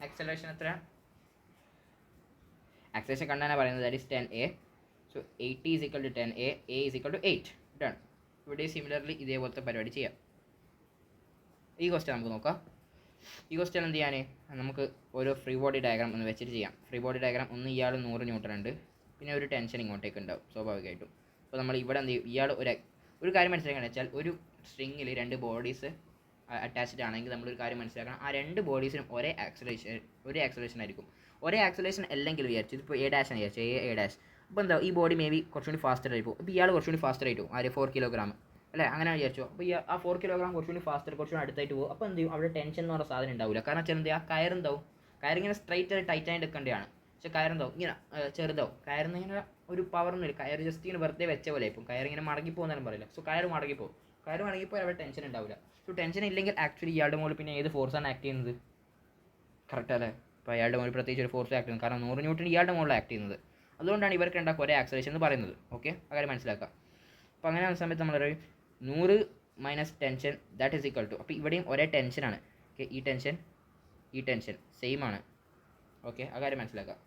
acceleration എത്ര, ആക്സലേഷൻ കണ്ടാണ് പറയുന്നത്, that is 10a. So 80 is equal to 10a, a is equal to 8. Done. ഇവിടെ സിമിലർലി ഇതേപോലത്തെ പരിപാടി ചെയ്യാം. ഈ ക്വസ്റ്റ്യൻ നമുക്ക് നോക്കാം. ഈ ക്വസ്റ്റ്യൻ എന്ത് ചെയ്യാൻ, നമുക്ക് ഓരോ ഫ്രീ ബോഡി ഡയഗ്രാം ഒന്ന് വെച്ചിട്ട് ചെയ്യാം. ഫ്രീ ബോഡി ഡയഗ്രാം ഒന്ന്, ഇയാൾ 100 ന്യൂട്ടൺ ഉണ്ട്, പിന്നെ ഒരു ടെൻഷൻ ഇങ്ങോട്ടേക്ക് ഉണ്ടാവും സ്വാഭാവികമായിട്ടും. അപ്പോൾ നമ്മൾ ഇവിടെ എന്ത് ചെയ്യും, ഇയാൾ ഒരു കാര്യം മനസ്സിലാക്കണം വെച്ചാൽ ഒരു സ്ട്രിങ്ങിൽ രണ്ട് ബോഡീസ് അറ്റാച്ച്ഡ് ആണെങ്കിൽ നമ്മളൊരു കാര്യം മനസ്സിലാക്കണം, ആ രണ്ട് ബോഡീസിനും ഒരേ ആക്സലേഷൻ ആയിരിക്കും. ഒരേ ആക്സലേഷൻ അല്ലെങ്കിൽ വിചാരിച്ചു ഇപ്പോൾ എ ഡാഷ് ആണ് വിചാരിച്ചു, എ ഡാഷ്. അപ്പോൾ എന്താ ഈ ബോഡി മേ ബി കുറച്ചുകൂടി ഫാസ്റ്റർ ആയി പോകും. ഇപ്പോൾ ഇയാൾ കുറച്ചുകൂടി ഫാസ്റ്റർ ആയിട്ട് പോകും, 4 കിലോഗ്രാം അല്ലേ, അങ്ങനെ വിചാരിച്ചു. അപ്പോൾ ആ 4 കിലോഗ്രാം കുറച്ചുകൂടി കുറച്ചുകൂടി അടുത്തായിട്ട് പോകും. അപ്പോൾ എന്ത് ചെയ്യും, അവിടെ ടെൻഷൻ എന്ന് പറഞ്ഞ സാധനം ഉണ്ടാവില്ല. കാരണം വെച്ചാൽ എന്താ, കയറുണ്ടാവും, കയറിങ്ങനെ സ്ട്രൈറ്റ് ടൈറ്റ് ആയിട്ട് എടുക്കേണ്ടതാണ്. പക്ഷേ കയറുണ്ടാവും ഇങ്ങനെ ചെറുതാവും. കയറുന്ന ഇങ്ങനെ ഒരു പവറൊന്നുമില്ല, കയറ് ജസ്റ്റ് ഇങ്ങനെ വെറുതെ വെച്ച പോലെ ഇപ്പം കയറിങ്ങനെ മടങ്ങിപ്പോകുന്നാലും പറയില്ല. സോ കയറ് മടങ്ങിപ്പോകും അവിടെ ടെൻഷൻ ഉണ്ടാവില്ല. സോ ടെൻഷൻ ഇല്ലെങ്കിൽ ആക്ച്വലി ഇയാളുടെ മുകളിൽ പിന്നെ ഏത് ഫോഴ്സാണ് ആക്ട് ചെയ്യുന്നത്, കറക്റ്റ് അല്ലേ. അപ്പോൾ അയാളുടെ മുകളിൽ പ്രത്യേകിച്ച് ഒരു ഫോഴ്സ് ആക്ട് ചെയ്യുന്നത്, കാരണം 100 ന്യൂട്ടൺ ഇയാളുടെ മുകളിൽ ആക്ട് ചെയ്യുന്നത്. അതുകൊണ്ടാണ് ഇവർക്ക് ഉണ്ടാക്കുക ഒരേ ആക്സലേഷൻ എന്ന് പറയുന്നത്. ഓക്കെ, ആ കാര്യം മനസ്സിലാക്കാം. അപ്പോൾ അങ്ങനെ ആവുന്ന സമയത്ത് നമ്മൾ 100 minus tension that is equal to, അപ്പോൾ ഇവിടെയും ഒരേ ടെൻഷനാണ്. ഓക്കെ, ഈ ടെൻഷൻ സെയിം ആണ്. ഓക്കെ, ആ കാര്യം മനസ്സിലാക്കാം.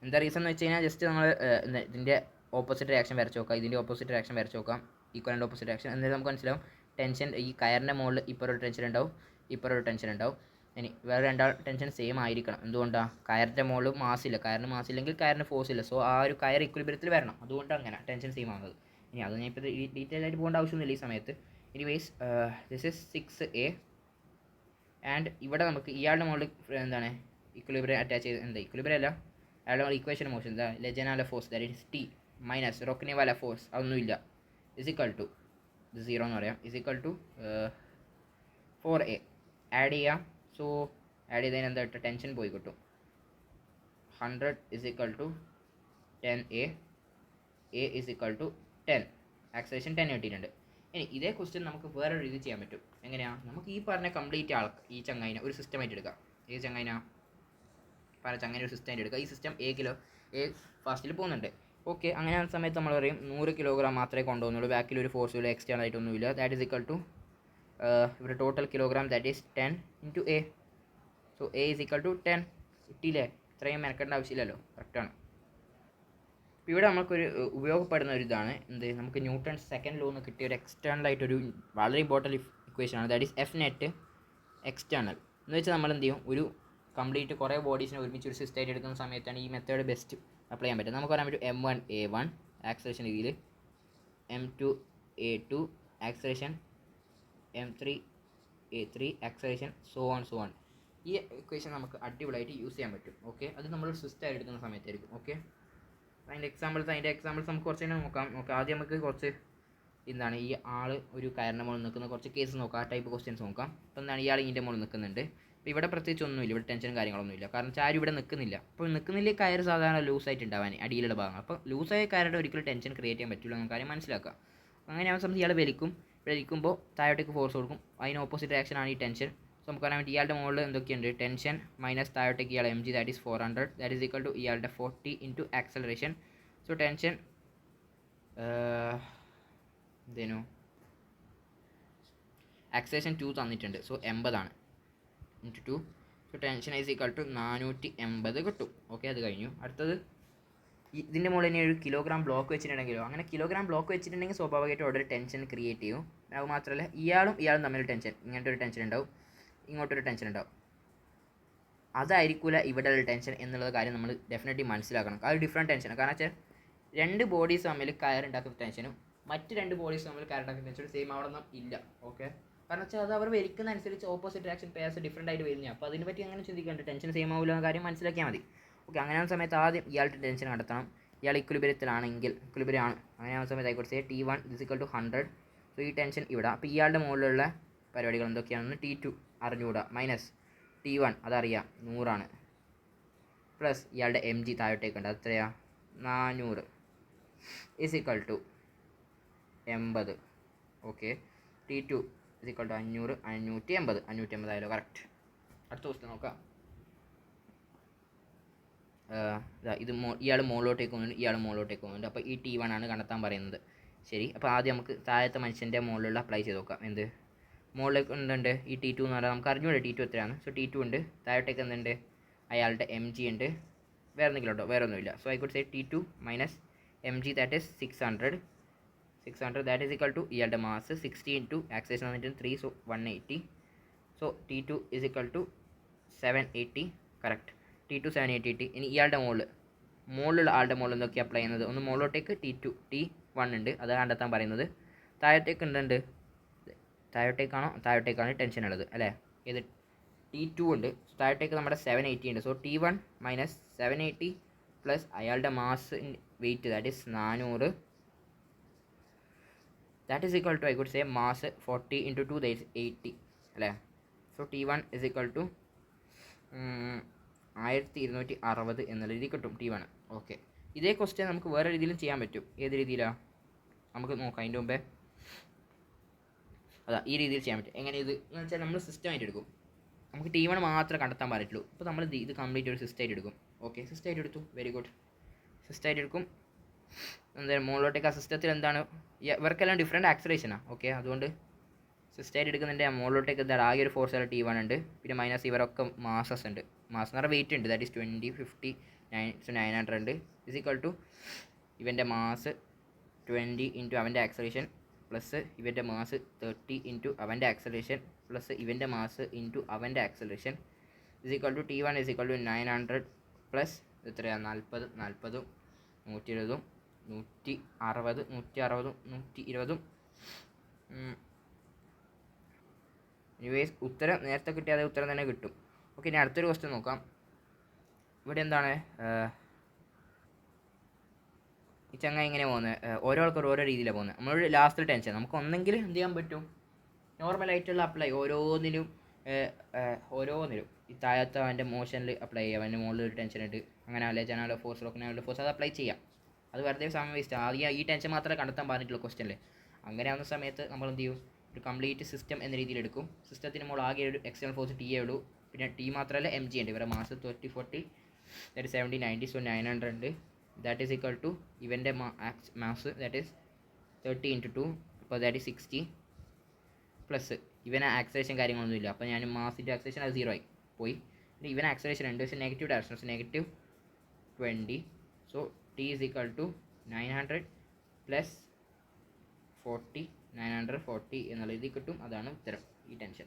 എന്താ റീസൺ എന്ന് വെച്ച് കഴിഞ്ഞാൽ ജസ്റ്റ് നമ്മൾ ഇതിൻ്റെ ഓപ്പോസിറ്റ് റിയാക്ഷൻ വരച്ച് നോക്കാം, ഇതിൻ്റെ ഓപ്പോസിറ്റ് റിയാക്ഷൻ വരച്ച് നോക്കാം, ഈക്വൽ ഓപ്പോസിറ്റ് റിയാക്ഷൻ. എന്നിട്ട് നമുക്ക് മനസ്സിലാവും ടെൻഷൻ ഈ കയറിൻ്റെ മുകളിൽ ഇപ്പോൾ ഒരു ടെൻഷൻ ഉണ്ടാവും, ഇപ്പോൾ ഒരു ടെൻഷൻ ഉണ്ടാവും. ഇനി വേറെ രണ്ടാൾ ടെൻഷൻ സെയിം ആയിരിക്കണം. എന്തുകൊണ്ടാണ്, കയറിൻ്റെ മുകളിൽ മാസില്ല, കയറിന് മാസില്ലെങ്കിൽ കയറിന് ഫോഴ്സ് ഇല്ല. സോ ആ ഒരു കയർ ഇക്വിലിബ്രിയത്തിൽ വരണം, അതുകൊണ്ട് അങ്ങനെ ടെൻഷൻ സെയിം ആകുന്നത്. ഇനി അത് ഞാൻ ഇപ്പോൾ ഡീറ്റെയിൽ ആയിട്ട് പോകേണ്ട ആവശ്യമൊന്നുമില്ല ഈ സമയത്ത്. Anyways this is 6a and ഇവിടെ നമുക്ക് ഇയാളുടെ മുകളിൽ എന്താണ് ഇക്വിലിബ്രിയം അറ്റാച്ച് ചെയ്ത്, എന്താ ഇക്വിലിബ്രിയം അല്ല, അയാളുടെ ഇക്വേഷൻ മോഷൻ എന്താ, ലെജനാല force that is T minus റോക്കിനിവാല ഫോഴ്സ്, അതൊന്നുമില്ല, ഇസ് ഈക്വൽ ടു 0 എന്ന് പറയാം, is equal to 4a. Add ചെയ്യാം. സോ ആഡ് ചെയ്തതിന് എന്താ കിട്ടുക, ടെൻഷൻ പോയി കിട്ടും. 100 is equal to 10a, a is equal to 10, acceleration 10 കിട്ടിയിട്ടുണ്ട്. ഇനി ഇതേ ക്വസ്റ്റ്യൻ നമുക്ക് വേറെ രീതി ചെയ്യാൻ പറ്റും. എങ്ങനെയാണ്, നമുക്ക് ഈ പറഞ്ഞ കംപ്ലീറ്റ് ഈ ചങ്ങായിനെ ഒരു സിസ്റ്റമായിട്ട് എടുക്കാം. ഏത് ചങ്ങായിനാ പറഞ്ഞ ചങ്ങനെ ഒരു സിസ്റ്റമായിട്ട് എടുക്കുക. ഈ സിസ്റ്റം എ ഫാസ്റ്റിൽ പോകുന്നുണ്ട്. ഓക്കെ, അങ്ങനെ ആ സമയത്ത് നമ്മൾ പറയും 100 കിലോഗ്രാം മാത്രമേ കൊണ്ടുപോകുന്നുള്ളൂ, ബാക്കിൽ ഒരു ഫോഴ്സിൽ എക്സ്റ്റേണൽ ആയിട്ടൊന്നുമില്ല. ദാറ്റ് ഈസ് ഈക്വൽ ടു ഇവിടെ total kilogram that is 10 into a. So a is equal to 10 കിട്ടിയില്ലേ, ഇത്രയും മെനക്കേണ്ട ആവശ്യമില്ലല്ലോ, കറക്റ്റാണ്. അപ്പോൾ ഇവിടെ നമുക്കൊരു ഉപയോഗപ്പെടുന്ന ഒരു ഇതാണ് എന്ത്, നമുക്ക് ന്യൂട്ടൺ സെക്കൻഡ് ലോ എന്ന് കിട്ടിയ ഒരു എക്സ്റ്റേണൽ ആയിട്ടൊരു വളരെ ഇമ്പോർട്ടൻറ്റ് ഇക്വേഷനാണ്, that is F net external. എന്ന് വെച്ചാൽ നമ്മൾ എന്ത് ചെയ്യും, ഒരു കംപ്ലീറ്റ് കുറേ ബോഡീസിനെ ഒരുമിച്ച് ഒരു സിസ്റ്റമായിട്ട് എടുക്കുന്ന സമയത്താണ് ഈ മെത്തേഡ് ബെസ്റ്റ് അപ്ലൈ ചെയ്യാൻ പറ്റും. നമുക്ക് പറയാൻ പറ്റും M1 A1 ആക്സലേഷൻ രീതിയിൽ, M2 A2 acceleration, M3 A3 acceleration, so on. ഈ ഇക്വേഷൻ നമുക്ക് അടിപൊളിയായിട്ട് യൂസ് ചെയ്യാൻ പറ്റും. ഓക്കെ, അത് നമ്മളൊരു സിസ്റ്റമായിട്ട് എടുക്കുന്ന സമയത്തായിരിക്കും. ഓക്കെ, അതിൻ്റെ എക്സാമ്പിൾസ് നമുക്ക് കുറച്ച് തന്നെ നോക്കാം. ആദ്യം നമുക്ക് കുറച്ച് എന്താണ് ഈ ആൾ ഒരു കയറിൻ്റെ മുകളിൽ നിൽക്കുന്ന കുറച്ച് കേസ് നോക്കാം, ആ ടൈപ്പ് ക്വസ്റ്റ്യൻസ് നോക്കാം. അപ്പോൾ എന്താണ് ഇയാൾ ഇതിൻ്റെ മുകളിൽ നിൽക്കുന്നുണ്ട്. അപ്പോൾ ഇവിടെ പ്രത്യേകിച്ച് ഒന്നുമില്ല, ഇവിടെ ടെൻഷനും കാര്യങ്ങളൊന്നുമില്ല, കാരണം ആരും ഇവിടെ നിൽക്കുന്നില്ല. അപ്പോൾ നിൽക്കുന്നില്ല കയർ സാധാരണ ലൂസായിട്ട് ഉണ്ടാവാൻ അടിയിലുള്ള ഭാഗം. അപ്പോൾ ലൂസായ കയറുടെ ഒരിക്കലും ടെൻഷൻ ക്രിയേറ്റ് ചെയ്യാൻ പറ്റില്ല എന്ന കാര്യം മനസ്സിലാക്കുക. അങ്ങനെ ആ സമയത്ത് ഇയാൾ വലിക്കുമ്പോൾ താഴോട്ടേക്ക് ഫോഴ്സ് കൊടുക്കും, അതിന് ഓപ്പോസിറ്റ് റിയാക്ഷൻ ആണ് ഈ ടെൻഷൻ. നമുക്ക് പറയാൻ പറ്റും ഇയാളുടെ മുകളിൽ എന്തൊക്കെയുണ്ട്, ടെൻഷൻ മൈനസ് താഴോട്ടേക്ക് ഇയാൾ m g, that is 400, that is equal to ഇയാളുടെ 40 ഇൻറ്റു ആക്സലറേഷൻ. സോ ടെൻഷൻ എന്തേനു ആക്സലേഷൻ 2 തന്നിട്ടുണ്ട്, so 80 into 2. So tension is equal to 480 കിട്ടും. ഓക്കെ, അത് കഴിഞ്ഞു. അടുത്തത് ഇതിൻ്റെ മുകളിൽ ഇനി ഒരു കിലോഗ്രാം ബ്ലോക്ക് വെച്ചിട്ടുണ്ടെങ്കിലോ, അങ്ങനെ കിലോഗ്രാം ബ്ലോക്ക് വെച്ചിട്ടുണ്ടെങ്കിൽ സ്വാഭാവികമായിട്ടും അവിടെ ഒരു ടെൻഷൻ ക്രിയേറ്റ് ചെയ്യും. അത് മാത്രമല്ല ഇയാളും തമ്മിൽ ടെൻഷൻ, ഇങ്ങനത്തെ ഒരു ടെൻഷൻ ഉണ്ടാവും, ഇങ്ങോട്ടൊരു ടെൻഷൻ ഉണ്ടാവും. അതായിരിക്കില്ല ഇവിടെ ഉള്ള ടെൻഷൻ എന്നുള്ള കാര്യം നമ്മൾ ഡെഫിനറ്റ്ലി മനസ്സിലാക്കണം. അത് ഡിഫറെൻറ്റ് ടെൻഷനാണ്. കാരണം വെച്ചാൽ രണ്ട് ബോഡീസ് തമ്മിൽ കയറുണ്ടാക്കുന്ന ടെൻഷനും മറ്റ് രണ്ട് ബോഡീസ് തമ്മിൽ കയറുണ്ടാക്കുന്ന ടെൻഷനും സെയിം അവിടെ ഒന്നും ഇല്ല. ഓക്കെ, കാരണം വെച്ചാൽ അത് അവർ വലിക്കുന്ന അനുസരിച്ച് ഓപ്പോസിറ്റ് ആക്ഷൻ പേഴ്സ് ഡിഫറെൻ്റ് ആയിട്ട് വരുന്നത്. അപ്പോൾ അതിനെ പറ്റി അങ്ങനെ ചിന്തിക്കേണ്ട, ടെൻഷൻ സെയിം ആവില്ല എന്ന കാര്യം മനസ്സിലാക്കിയാൽ മതി. ഓക്കെ, അങ്ങനെയാവുന്ന സമയത്ത് ആദ്യം ഇയാളുടെ ടെൻഷൻ കണ്ടെത്തണം. ഇയാൾ ഇക്വിലിബ്രിയത്തിലാണെങ്കിൽ, ഇക്വിലിബ്രിയം ആണ്, അങ്ങനെയാവുന്ന സമയത്ത് ആയിക്കോട്ടെ T1 = 100. സോ ഈ ടെൻഷൻ ഇവിടെ. അപ്പോൾ ഇയാളുടെ മുകളിലുള്ള പരിപാടികൾ എന്തൊക്കെയാണെന്ന് T2 അറിഞ്ഞുകൂടാ, മൈനസ് T1 അതറിയാം 100 പ്ലസ് ഇയാളുടെ എം ജി താഴോട്ടേക്കുണ്ട്, അത് എത്രയാണ് 400 = 80. ഓക്കെ, T2 = 500, 580 ആയാലോ, കറക്റ്റ്. അടുത്ത ക്വസ്റ്റ്യൻ നോക്കാം. ഇത് ഇയാൾ മുകളിലോട്ടേക്ക് പോകുന്നുണ്ട്, ഇയാൾ മുകളിലോട്ടേക്ക് പോകുന്നുണ്ട്. അപ്പോൾ ഈ T1 ആണ് കണ്ടെത്താൻ പറയുന്നത്. ശരി, അപ്പോൾ ആദ്യം നമുക്ക് താഴത്തെ മനുഷ്യൻ്റെ മുകളിലുള്ള അപ്ലൈ ചെയ്ത് നോക്കാം. എന്ത് മുകളിലേക്ക് എന്തുണ്ട്, ഈ T2 എന്ന് പറഞ്ഞാൽ നമുക്ക് അറിഞ്ഞൂടെ T2 എത്രയാണ്. സോ T2 ഉണ്ട്, താഴോട്ടേക്ക് എന്തുണ്ട്, അയാളുടെ എം ജി ഉണ്ട്, വേറെ എന്തെങ്കിലും ഉണ്ടോ, വേറെ ഒന്നുമില്ല. So I could say T2 minus m g, that is 600, that is equal to ഇയാളുടെ മാസ് 60 ഇൻറ്റു ആക്സലേഷൻ വന്നിട്ട് 3, so 180. So T2 = 780, correct. T2 780. ഇനി ഇയാളുടെ മുകളിലുള്ള ആളുടെ മുകളിൽ എന്തൊക്കെ അപ്ലൈ ചെയ്യുന്നത്, ഒന്ന് മുകളിലോട്ടേക്ക് T1 ഉണ്ട്, അത് കണ്ടെത്താൻ പറയുന്നത്. താഴോട്ടേക്ക് എന്തുണ്ട്, താഴോട്ടേക്കാണ് ടെൻഷൻ ഉള്ളത് അല്ലേ. ഇത് T2 ഉണ്ട്, താഴോട്ടേക്ക് നമ്മുടെ 780 ഉണ്ട്. സോ T1 മൈനസ് 780 പ്ലസ് അയാളുടെ mass weight, that is 400, that is equal to I could say mass 40 into 2, that is 80 അല്ലേ. സോ T1 = 1260 എന്നുള്ള രീതി കിട്ടും T1. ഓക്കെ, ഇതേ ക്വസ്റ്റ്യൻ നമുക്ക് വേറെ രീതിയിലും ചെയ്യാൻ പറ്റും. ഏത് രീതിയിലാണ് നമുക്ക് നോക്കാം. അതിൻ്റെ മുമ്പേ ഈ രീതിയിൽ ചെയ്യാൻ പറ്റും. എങ്ങനെ ഇത് എന്ന് വെച്ചാൽ നമ്മൾ സിസ്റ്റമായിട്ട് എടുക്കും. നമുക്ക് T1 മാത്രമേ കണ്ടെത്താൻ പറ്റുള്ളൂ. അപ്പോൾ നമ്മൾ ഇത് കംപ്ലീറ്റ് ഒരു സിസ്റ്റമായിട്ട് എടുക്കും. ഓക്കെ, സിസ്റ്റമായിട്ട് എടുത്തു, വെരി ഗുഡ്. സിസ്റ്റമായിട്ട് എടുക്കും. എന്തായാലും മുകളിലോട്ടേക്ക് ആ സിസ്റ്റത്തിൽ എന്താണ്, ഇവർക്കെല്ലാം ഡിഫറെൻറ്റ് ആക്സലേഷനാണ്. ഓക്കെ, അതുകൊണ്ട് സിസ്റ്റമായിട്ട് എടുക്കുന്നതിൻ്റെ മുകളിലോട്ടേക്ക് എന്താണ് ആകെ ഒരു ഫോഴ്സ് T1 ഉണ്ട്, പിന്നെ മൈനസ് ഇവരൊക്കെ മാസസ് ഉണ്ട്. മാസ് എന്ന് പറഞ്ഞാൽ വെയിറ്റ് ഉണ്ട്, that is 20, 50, 9, so 900 equal to ഇവൻ്റെ മാസ് 20 ഇൻറ്റു അവൻ്റെ ആക്സലേഷൻ പ്ലസ് ഇവൻ്റെ മാസ് 30 ഇൻറ്റു അവൻ്റെ ആക്സലേഷൻ പ്ലസ് ഇവൻ്റെ മാസ് ഇൻറ്റു അവൻ്റെ acceleration equal to T1 = 900 plus എത്രയാണ് 40, 120, 160, 120. എനിവേസ് ഉത്തരം നേരത്തെ കിട്ടിയാൽ അതേ ഉത്തരം തന്നെ കിട്ടും. ഓക്കെ, ഇനി അടുത്തൊരു ക്വസ്റ്റ്യൻ നോക്കാം. ഇവിടെ എന്താണ് ഈ ചങ്ങായി ഇങ്ങനെ പോകുന്നത്, ഓരോ ആൾക്കാർ ഓരോ രീതിയിലാണ് പോകുന്നത്. നമ്മളൊരു ലാസ്റ്റ് ടെൻഷൻ നമുക്ക് ഒന്നെങ്കിൽ എന്ത് ചെയ്യാൻ പറ്റും, നോർമലായിട്ടുള്ള അപ്ലൈ ഓരോന്നിനും ഈ താഴത്തെ അവൻ്റെ മോഷനിൽ അപ്ലൈ ചെയ്യാം. അവൻ്റെ മുകളിൽ ഒരു ടെൻഷൻ ഉണ്ട്, അങ്ങനെ അല്ലെ ജനാലെ ഫോഴ്സ് ലോക്കിനാലുള്ള ഫോഴ്സ് അത് അപ്ലൈ ചെയ്യാം. അത് വെറുതെ സമയം വേസ്റ്റ്. ആദ്യം ഈ ടെൻഷൻ മാത്രമേ കണ്ടെത്താൻ പറഞ്ഞിട്ടുള്ളൂ ക്വസ്റ്റ്യനിൽ. അങ്ങനെ ആവുന്ന സമയത്ത് നമ്മൾ എന്ത് ചെയ്യും, ഒരു കംപ്ലീറ്റ് സിസ്റ്റം എന്ന രീതിയിൽ എടുക്കും. സിസ്റ്റത്തിന് നമ്മൾ ആകെ ഒരു എക്സ്റ്റേണൽ ഫോഴ്സ് T ഉള്ളൂ, പിന്നെ T മാത്രമല്ല എം ജി ഉണ്ട്. ഇവരുടെ മാസ് 30, 40, ദാറ്റ് 70, 90, സോ 900 ഉണ്ട്. ദാറ്റ് ഈസ് ഈക്വൽ ടു ഇവൻ്റെ മാസ് ദാറ്റ് ഈസ് 30 ഇൻറ്റു 2, അപ്പോൾ ദാറ്റ് ഈസ് 60 പ്ലസ് ഇവന് ആക്സലേഷൻ കാര്യങ്ങളൊന്നുമില്ല. അപ്പോൾ ഞാൻ മാസിൻ്റെ ആക്സലേഷൻ അത് 0 ആയി പോയി. പിന്നെ ഇവൻ ആക്സലേഷൻ ഉണ്ട്, പക്ഷേ negative direction, -20. So T = 900 plus 40, 940 എന്നുള്ള രീതി കിട്ടും. അതാണ് ഉത്തരം, ഈ ടെൻഷൻ.